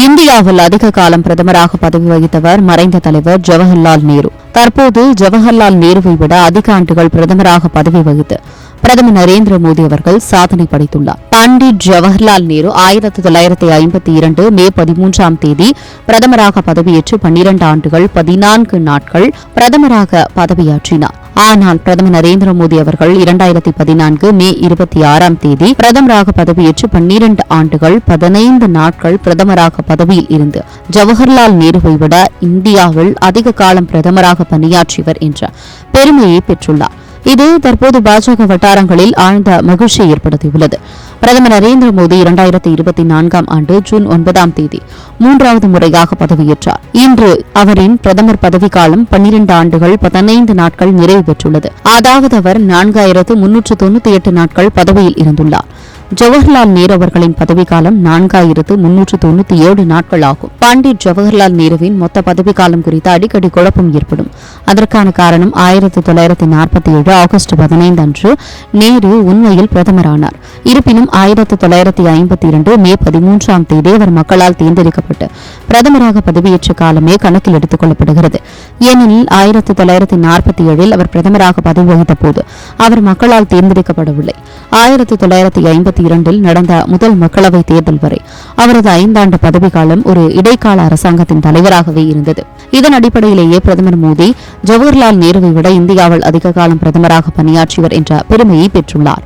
இந்தியாவில் அதிக காலம் பிரதமராக பதவி வகித்தவர் மறைந்த தலைவர் ஜவஹர்லால் நேரு. தற்போது ஜவஹர்லால் நேருவை விட அதிக ஆண்டுகள் பிரதமராக பதவி வகித்து பிரதமர் நரேந்திர மோடி அவர்கள் சாதனை படைத்துள்ளார். பண்டிட் ஜவஹர்லால் நேரு 1952 மே 13ஆம் தேதி பிரதமராக பதவியேற்று 12 ஆண்டுகள் 14 நாட்கள் பிரதமராக பதவியாற்றினார். ஆனால் பிரதமர் நரேந்திர மோடி அவர்கள் 2014 மே 26ஆம் தேதி பிரதமராக பதவியேற்று 12 ஆண்டுகள் 15 நாட்கள் பிரதமராக பதவியில் இருந்து ஜவஹர்லால் நேருவை விட இந்தியாவில் அதிக காலம் பிரதமராக பணியாற்றியவர் என்ற பெருமையை பெற்றுள்ளார். இது தற்போது பாஜக வட்டாரங்களில் ஆழ்ந்த மகிழ்ச்சியை ஏற்படுத்தியுள்ளது. பிரதமர் நரேந்திர மோடி 2024ஆம் ஆண்டு ஜூன் 9ஆம் தேதி 3வது முறையாக பதவியேற்றார். இன்று அவரின் பிரதமர் பதவிக்காலம் 12 ஆண்டுகள் 15 நாட்கள் நிறைவு பெற்றுள்ளது. அதாவது அவர் 4398 நாட்கள் பதவியில் இருந்துள்ளார். ஜவஹர்லால் நேரு அவர்களின் பதவிக்காலம் 4397 நாட்கள் ஆகும். பண்டிட் ஜவஹர்லால் நேருவின் மொத்த பதவிக்காலம் குறித்து அடிக்கடி குழப்பம் ஏற்படும். அதற்கான காரணம் 1947 ஆகஸ்ட் 15 அன்று நேரு உண்மையில் பிரதமரானார். இருப்பினும் 1952 மே 13ஆம் தேதி அவர் மக்களால் தேர்ந்தெடுக்கப்பட்டு பிரதமராக பதவியேற்ற காலமே கணக்கில் எடுத்துக் கொள்ளப்படுகிறது. ஏனெனில் 1947 அவர் பிரதமராக பதவி வகித்த போது அவர் மக்களால் தேர்ந்தெடுக்கப்படவில்லை. 1952 நடந்த முதல் மக்களவைத் தேர்தல் வரை அவரது 5 ஆண்டு பதவிக்காலம் ஒரு இடைக்கால அரசாங்கத்தின் தலைவராகவே இருந்தது. இதன் அடிப்படையிலேயே பிரதமர் மோடி ஜவஹர்லால் நேருவை விட இந்தியாவில் அதிக காலம் பிரதமராக பணியாற்றியவர் என்ற பெருமையை பெற்றுள்ளார்.